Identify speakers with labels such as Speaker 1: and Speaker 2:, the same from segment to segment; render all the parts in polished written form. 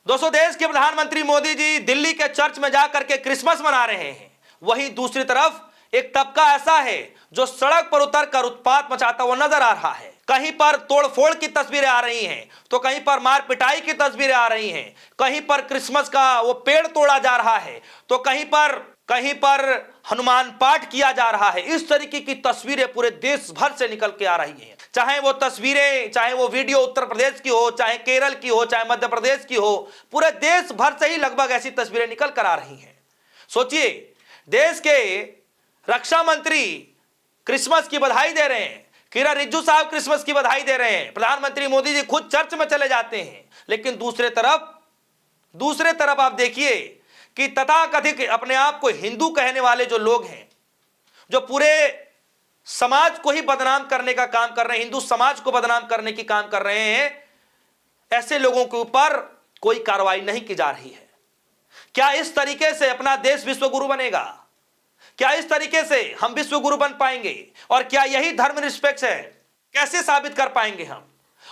Speaker 1: दोस्तों, देश के प्रधानमंत्री मोदी जी दिल्ली के चर्च में जाकर के क्रिसमस मना रहे हैं। वहीं दूसरी तरफ एक तबका ऐसा है जो सड़क पर उतरकर उत्पात मचाता हुआ नजर आ रहा है। कहीं पर तोड़फोड़ की तस्वीरें आ रही हैं, तो कहीं पर मार पिटाई की तस्वीरें आ रही हैं, कहीं पर क्रिसमस का वो पेड़ तोड़ा जा रहा है, तो कहीं पर हनुमान पाठ किया जा रहा है। इस तरीके की तस्वीरें पूरे देश भर से निकल के आ रही हैं। चाहे वो तस्वीरें, चाहे वो वीडियो उत्तर प्रदेश की हो, चाहे केरल की हो, चाहे मध्य प्रदेश की हो, पूरे देश भर से ही लगभग ऐसी तस्वीरें निकल कर आ रही हैं। सोचिए, देश के रक्षा मंत्री क्रिसमस की बधाई दे रहे हैं, किरण रिजिजू साहब क्रिसमस की बधाई दे रहे हैं, प्रधानमंत्री मोदी जी खुद चर्च में चले जाते हैं। लेकिन दूसरे तरफ आप देखिए कि तथाकथित अपने आप को हिंदू कहने वाले जो लोग हैं, जो पूरे समाज को ही बदनाम करने का काम कर रहे हैं, हिंदू समाज को बदनाम करने की काम कर रहे हैं, ऐसे लोगों के ऊपर कोई कार्रवाई नहीं की जा रही है। क्या इस तरीके से अपना देश विश्व गुरु बनेगा? क्या इस तरीके से हम विश्व गुरु बन पाएंगे? और क्या यही धर्मनिरपेक्ष है? कैसे साबित कर पाएंगे हम?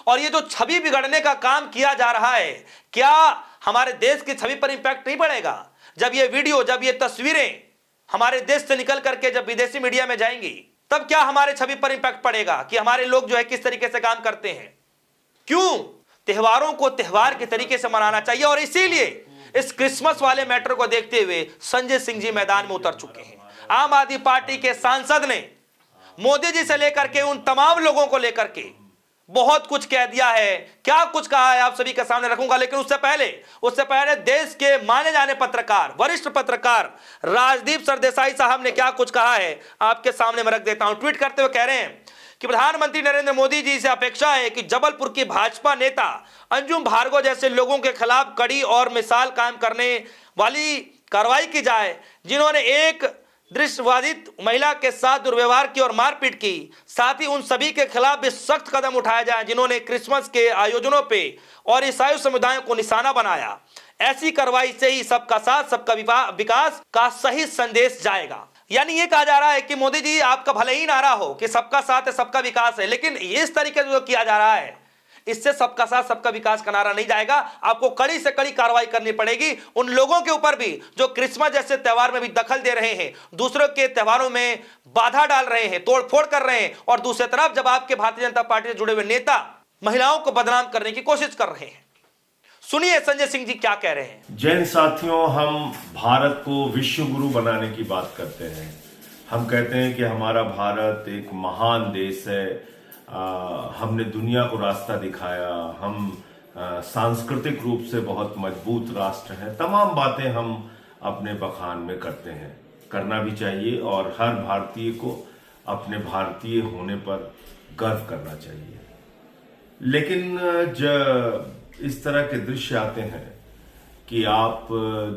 Speaker 1: और ये जो छवि बिगड़ने का काम किया जा रहा है, क्या हमारे देश की छवि पर इंपैक्ट नहीं पड़ेगा? जब ये वीडियो, जब ये तस्वीरें हमारे देश से निकल करके जब विदेशी मीडिया में जाएंगी, तब क्या हमारे छवि पर इंपैक्ट पड़ेगा कि हमारे लोग जो है किस तरीके से काम करते हैं? क्यों त्योहारों को त्योहार के तरीके से मनाना चाहिए। और इसीलिए इस क्रिसमस वाले मैटर को देखते हुए संजय सिंह जी मैदान में उतर चुके हैं। आम आदमी पार्टी के सांसद ने मोदी जी से लेकर के उन तमाम लोगों को लेकर के बहुत कुछ कह दिया है। क्या कुछ कहा है आप सभी के सामने रखूंगा, लेकिन उससे पहले देश के माने जाने पत्रकार, वरिष्ठ पत्रकार राजदीप सरदेसाई साहब ने क्या कुछ कहा है आपके सामने मैं रख देता हूं। ट्वीट करते हुए कह रहे हैं कि प्रधानमंत्री नरेंद्र मोदी जी से अपेक्षा है कि जबलपुर की भाजपा नेता अंजुम भार्गव जैसे लोगों के खिलाफ कड़ी और मिसाल कायम करने वाली कार्रवाई की जाए, जिन्होंने एक दृश्यवादित महिला के साथ दुर्व्यवहार की और मारपीट की। साथ ही उन सभी के खिलाफ भी सख्त कदम उठाया जाए जिन्होंने क्रिसमस के आयोजनों पे और ईसाई समुदायों को निशाना बनाया। ऐसी कार्रवाई से ही सबका साथ सबका विकास का सही संदेश जाएगा। यानी ये कहा जा रहा है कि मोदी जी, आपका भले ही नारा हो कि सबका साथ है सबका विकास है, लेकिन इस तरीके से जो किया जा रहा है, इससे सबका साथ सबका विकास का नारा नहीं जाएगा। आपको कड़ी से कड़ी कार्रवाई करनी पड़ेगी उन लोगों के ऊपर भी जो क्रिसमस जैसे त्योहार में भी दखल दे रहे हैं, दूसरों के त्योहारों में बाधा डाल रहे हैं, तोड़फोड़ कर रहे हैं। और दूसरी तरफ जब आपके भारतीय जनता पार्टी से जुड़े हुए नेता महिलाओं को बदनाम करने की कोशिश कर रहे हैं। सुनिए संजय सिंह जी क्या कह रहे हैं।
Speaker 2: जैन साथियों, हम भारत को विश्व गुरु बनाने की बात करते हैं। हम कहते हैं कि हमारा भारत एक महान देश है, हमने दुनिया को रास्ता दिखाया, हम सांस्कृतिक रूप से बहुत मजबूत राष्ट्र हैं। तमाम बातें हम अपने बखान में करते हैं, करना भी चाहिए, और हर भारतीय को अपने भारतीय होने पर गर्व करना चाहिए। लेकिन जब इस तरह के दृश्य आते हैं कि आप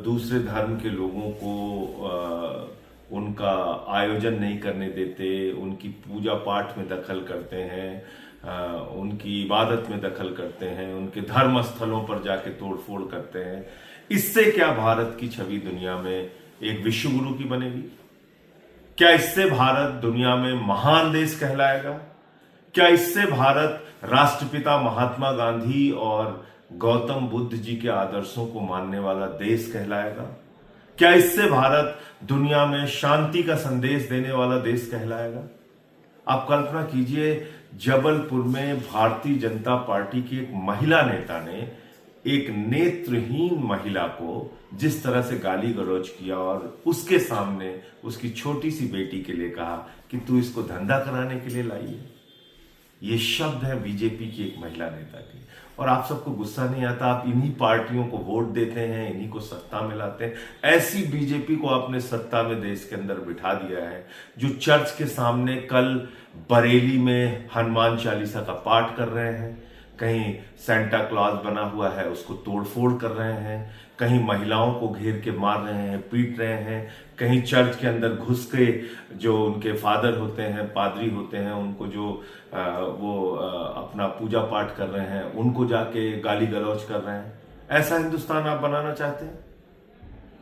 Speaker 2: दूसरे धर्म के लोगों को उनका आयोजन नहीं करने देते, उनकी पूजा पाठ में दखल करते हैं, उनकी इबादत में दखल करते हैं, उनके धर्म स्थलों पर जाके तोड़फोड़ करते हैं, इससे क्या भारत की छवि दुनिया में एक विश्व गुरु की बनेगी? क्या इससे भारत दुनिया में महान देश कहलाएगा? क्या इससे भारत राष्ट्रपिता महात्मा गांधी और गौतम बुद्ध जी के आदर्शों को मानने वाला देश कहलाएगा? क्या इससे भारत दुनिया में शांति का संदेश देने वाला देश कहलाएगा? आप कल्पना कीजिए, जबलपुर में भारतीय जनता पार्टी की एक महिला नेता ने एक नेत्रहीन महिला को जिस तरह से गाली गलौज किया और उसके सामने उसकी छोटी सी बेटी के लिए कहा कि तू इसको धंधा कराने के लिए लाई है। ये शब्द है बीजेपी की एक महिला नेता की। और आप सबको गुस्सा नहीं आता? आप इन्हीं पार्टियों को वोट देते हैं, इन्हीं को सत्ता में लाते हैं। ऐसी बीजेपी को आपने सत्ता में देश के अंदर बिठा दिया है, जो चर्च के सामने कल बरेली में हनुमान चालीसा का पाठ कर रहे हैं, कहीं सेंटा क्लॉज बना हुआ है उसको तोड़फोड़ कर रहे हैं, कहीं महिलाओं को घेर के मार रहे हैं, पीट रहे हैं, कहीं चर्च के अंदर घुस के जो उनके फादर होते हैं, पादरी होते हैं, उनको जो अपना पूजा पाठ कर रहे हैं उनको जाके गाली गलौज कर रहे हैं। ऐसा हिंदुस्तान आप बनाना चाहते हैं?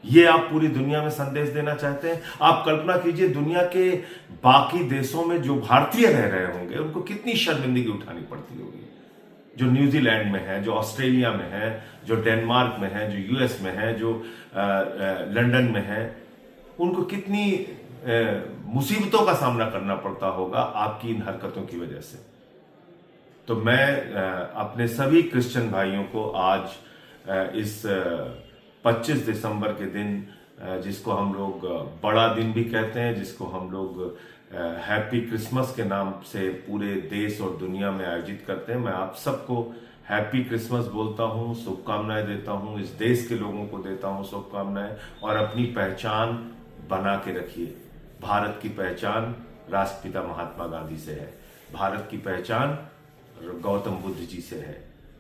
Speaker 2: ये आप पूरी दुनिया में संदेश देना चाहते हैं? आप कल्पना कीजिए, दुनिया के बाकी देशों में जो भारतीय रह रहे होंगे उनको कितनी शर्मिंदगी उठानी पड़ती होगी। जो न्यूजीलैंड में है, जो ऑस्ट्रेलिया में है, जो डेनमार्क में है, जो यूएस में है, जो लंदन में है, उनको कितनी मुसीबतों का सामना करना पड़ता होगा आपकी इन हरकतों की वजह से। तो मैं अपने सभी क्रिश्चियन भाइयों को आज इस 25 दिसंबर के दिन, जिसको हम लोग बड़ा दिन भी कहते हैं, जिसको हम लोग हैप्पी क्रिसमस के नाम से पूरे देश और दुनिया में आयोजित करते हैं, मैं आप सबको हैप्पी क्रिसमस बोलता हूं, शुभकामनाएं देता हूं, इस देश के लोगों को देता हूं शुभकामनाएं। और अपनी पहचान बना के रखिए। भारत की पहचान राष्ट्रपिता महात्मा गांधी से है, भारत की पहचान गौतम बुद्ध जी से है,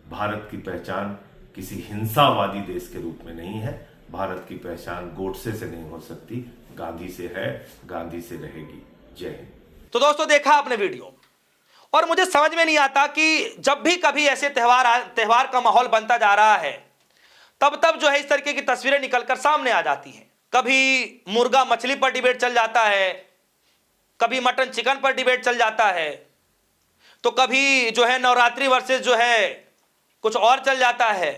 Speaker 2: भारत की पहचान किसी हिंसावादी देश के रूप में नहीं है, भारत की पहचान गोडसे से नहीं हो सकती, गांधी से है, गांधी से रहेगी। जय हिंद।
Speaker 1: तो दोस्तों, देखा आपने वीडियो, और मुझे समझ में नहीं आता कि जब भी कभी ऐसे त्योहार का माहौल बनता जा रहा है, तब जो है इस तरीके की तस्वीरें निकलकर सामने आ जाती हैं। कभी मुर्गा मछली पर डिबेट चल जाता है, कभी मटन चिकन पर डिबेट चल जाता है, तो कभी जो है नवरात्रि वर्सेस जो है कुछ और चल जाता है,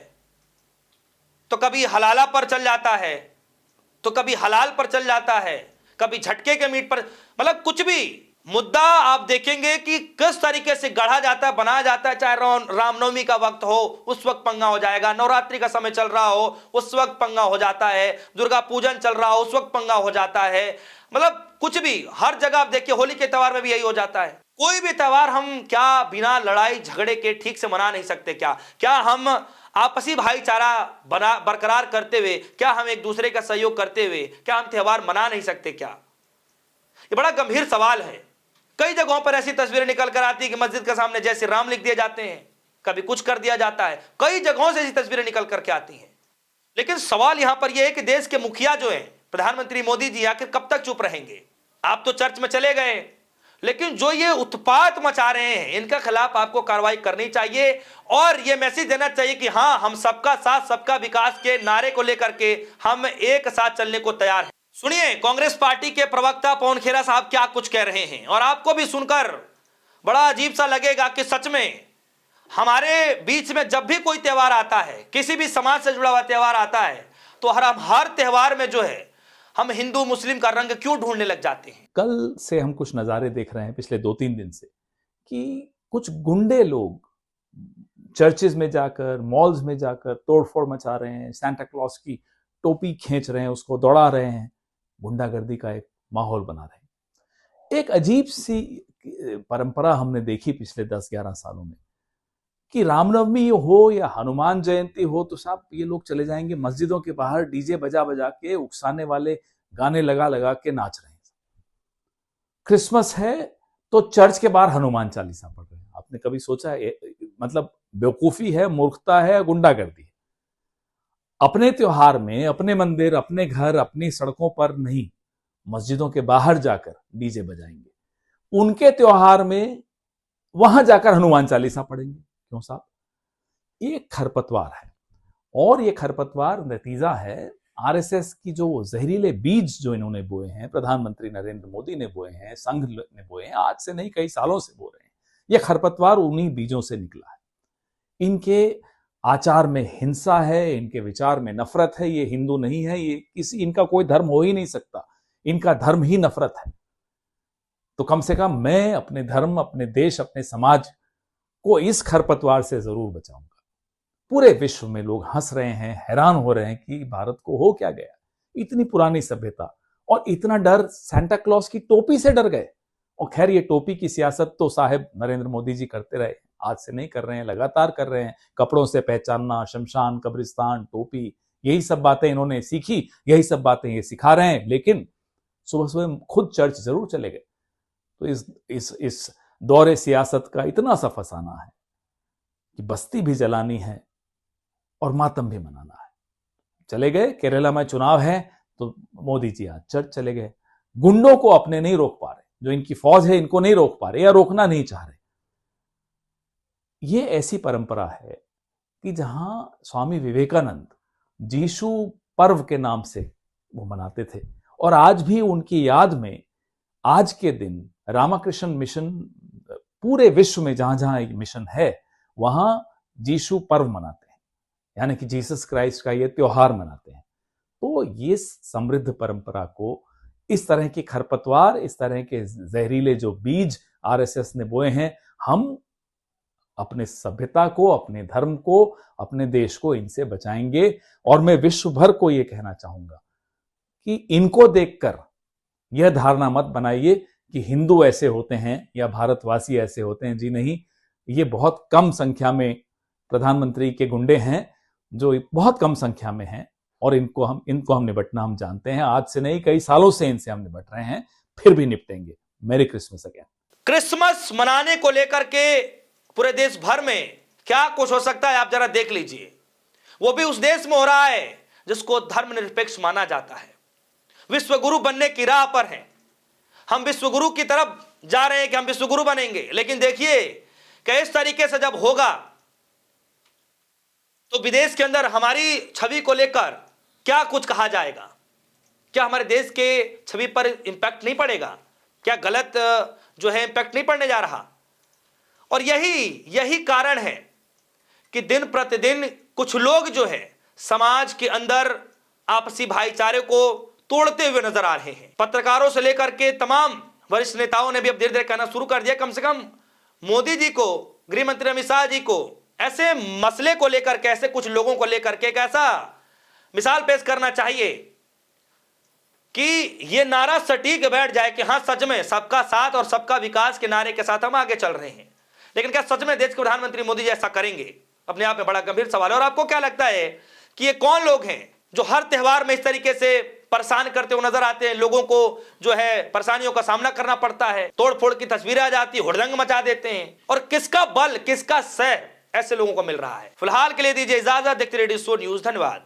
Speaker 1: तो कभी हलाला पर चल जाता है, तो कभी हलाल पर चल जाता है, कभी झटके के मीट पर, मतलब कुछ भी मुद्दा आप देखेंगे कि किस तरीके से गढ़ा जाता है, बनाया जाता है। चाहे रामनवमी का वक्त हो, उस वक्त पंगा हो जाएगा, नवरात्रि का समय चल रहा हो, उस वक्त पंगा हो जाता है, दुर्गा पूजन चल रहा हो, उस वक्त पंगा हो जाता है। मतलब कुछ भी, हर जगह आप देखिए, होली के त्योहार में भी यही हो जाता है। कोई भी त्योहार हम क्या बिना लड़ाई झगड़े के ठीक से मना नहीं सकते क्या हम आपसी भाईचारा बरकरार करते हुए, क्या हम एक दूसरे का सहयोग करते हुए, क्या हम त्योहार मना नहीं सकते क्या? ये बड़ा गंभीर सवाल है। कई जगहों पर ऐसी तस्वीरें निकल कर आती है कि मस्जिद के सामने जय श्री राम लिख दिए जाते हैं, कभी कुछ कर दिया जाता है, कई जगहों से ऐसी तस्वीरें निकल करके आती हैं। लेकिन सवाल यहां पर यह है कि देश के मुखिया जो है, प्रधानमंत्री मोदी जी, आखिर कब तक चुप रहेंगे? आप तो चर्च में चले गए, लेकिन जो ये उत्पात मचा रहे हैं, इनके खिलाफ आपको कार्रवाई करनी चाहिए और ये मैसेज देना चाहिए कि हां, हम सबका साथ सबका विकास के नारे को लेकर के हम एक साथ चलने को तैयार हैं। सुनिए कांग्रेस पार्टी के प्रवक्ता पवन खेरा साहब क्या कुछ कह रहे हैं, और आपको भी सुनकर बड़ा अजीब सा लगेगा कि सच में हमारे बीच में जब भी कोई त्योहार आता है, किसी भी समाज से जुड़ा हुआ त्योहार आता है, तो हर त्योहार में जो है हम हिंदू मुस्लिम का रंग क्यों ढूंढने लग जाते हैं।
Speaker 3: कल से हम कुछ नज़ारे देख रहे हैं पिछले 2-3 दिन से कि कुछ गुंडे लोग चर्चेज में जाकर, मॉल्स में जाकर तोड़फोड़ मचा रहे हैं, सांता क्लॉज की टोपी खींच रहे हैं, उसको दौड़ा रहे हैं, गुंडागर्दी का एक माहौल बना रहे हैं। एक अजीब सी परंपरा हमने देखी पिछले 10-11 सालों में कि रामनवमी हो या हनुमान जयंती हो तो साहब ये लोग चले जाएंगे मस्जिदों के बाहर डीजे बजा बजा के उकसाने वाले गाने लगा लगा के नाच रहे हैं। क्रिसमस है तो चर्च के बाहर हनुमान चालीसा पढ़ रहे हैं। आपने कभी सोचा है? मतलब बेवकूफी है, मूर्खता है, गुंडागर्दी है। अपने त्योहार में अपने मंदिर, अपने घर, अपनी सड़कों पर नहीं, मस्जिदों के बाहर जाकर डीजे बजाएंगे। उनके त्योहार में वहां जाकर हनुमान चालीसा पढ़ेंगे। क्यों साहब? ये खरपतवार है, और ये खरपतवार नतीजा है आरएसएस की जो जहरीले बीज जो इन्होंने बोए हैं, प्रधानमंत्री नरेंद्र मोदी ने बोए हैं, संघ ने बोए हैं, आज से नहीं कई सालों से बो रहे हैं। ये खरपतवार उन्हीं बीजों से निकला है। इनके आचार में हिंसा है, इनके विचार में नफरत है। ये हिंदू नहीं है, ये इनका कोई धर्म हो ही नहीं सकता, इनका धर्म ही नफरत है। तो कम से कम मैं अपने धर्म, अपने देश, अपने समाज को इस खरपतवार से जरूर बचाऊंगा। पूरे विश्व में लोग हंस रहे हैं, हैरान हो रहे हैं कि भारत को हो क्या गया, इतनी पुरानी सभ्यता, और इतना डर सांता क्लॉज की टोपी से डर गए। और खैर ये टोपी की सियासत तो साहब नरेंद्र मोदी जी करते रहे, आज से नहीं कर रहे हैं, लगातार कर रहे हैं। कपड़ों से पहचानना, शमशान, कब्रिस्तान, टोपी, यही सब बातें इन्होंने सीखी, यही सब बातें ये सिखा रहे हैं। लेकिन सुबह सुबह खुद चर्च जरूर चले गए। तो इस दौरे सियासत का इतना सा फसाना है कि बस्ती भी जलानी है और मातम भी मनाना है। चले गए, केरला में चुनाव है तो मोदी जी आज चर्च चले गए। गुंडों को अपने नहीं रोक पा रहे, जो इनकी फौज है इनको नहीं रोक पा रहे या रोकना नहीं चाह रहे। ये ऐसी परंपरा है कि जहां स्वामी विवेकानंद जीशु पर्व के नाम से वो मनाते थे, और आज भी उनकी याद में आज के दिन रामाकृष्ण मिशन पूरे विश्व में जहां जहां एक मिशन है, वहां जीशु पर्व मनाते हैं, यानी कि जीसस क्राइस्ट का ये त्योहार मनाते हैं। तो ये समृद्ध परंपरा को इस तरह की खरपतवार, इस तरह के जहरीले जो बीज आरएसएस ने बोए हैं, हम अपने सभ्यता को, अपने धर्म को, अपने देश को इनसे बचाएंगे। और मैं विश्व भर को यह कहना चाहूंगा कि इनको देखकर यह धारणा मत बनाइए कि हिंदू ऐसे होते हैं या भारतवासी ऐसे होते हैं। जी नहीं, ये बहुत कम संख्या में प्रधानमंत्री के गुंडे हैं, जो बहुत कम संख्या में हैं, और इनको हम निपटना हम जानते हैं। आज से नहीं, कई सालों से इनसे हम निपट रहे हैं, फिर भी निपटेंगे। मेरी क्रिसमस अगेन।
Speaker 1: क्रिसमस मनाने को लेकर के पूरे देश भर में क्या कुछ हो सकता है आप जरा देख लीजिए। वो भी उस देश में हो रहा है जिसको धर्मनिरपेक्ष माना जाता है, विश्वगुरु बनने की राह पर हैं। हम विश्वगुरु की तरफ जा रहे हैं कि हम विश्वगुरु बनेंगे, लेकिन देखिए कि इस तरीके से जब होगा तो विदेश के अंदर हमारी छवि को लेकर क्या कुछ कहा जाएगा? क्या हमारे देश के छवि पर इंपैक्ट नहीं पड़ेगा? क्या गलत जो है इंपैक्ट नहीं पड़ने जा रहा? और यही कारण है कि दिन प्रतिदिन कुछ लोग जो है समाज के अंदर आपसी भाईचारे को तोड़ते हुए नजर आ रहे हैं। पत्रकारों से लेकर के तमाम वरिष्ठ नेताओं ने भी अब धीरे धीरे कहना शुरू कर दिया, कम से कम मोदी जी को, गृह मंत्री अमित शाह जी को ऐसे मसले को लेकर के, ऐसे कुछ लोगों को लेकर के एक ऐसा मिसाल पेश करना चाहिए कि यह नारा सटीक बैठ जाए कि हां, सच में सबका साथ और सबका विकास के नारे के साथ हम आगे चल रहे हैं। लेकिन क्या सच में देश के प्रधानमंत्री मोदी जी ऐसा करेंगे? अपने आप में बड़ा गंभीर सवाल है। और आपको क्या लगता है कि ये कौन लोग हैं जो हर त्योहार में इस तरीके से परेशान करते हुए नजर आते हैं? लोगों को जो है परेशानियों का सामना करना पड़ता है, तोड़फोड़ की तस्वीरें आ जाती है, हुड़दंग मचा देते हैं, और किसका बल, किसका सह ऐसे लोगों को मिल रहा है? फिलहाल के लिए दीजिए इजाजत। देखते रहिए DSO न्यूज। धन्यवाद।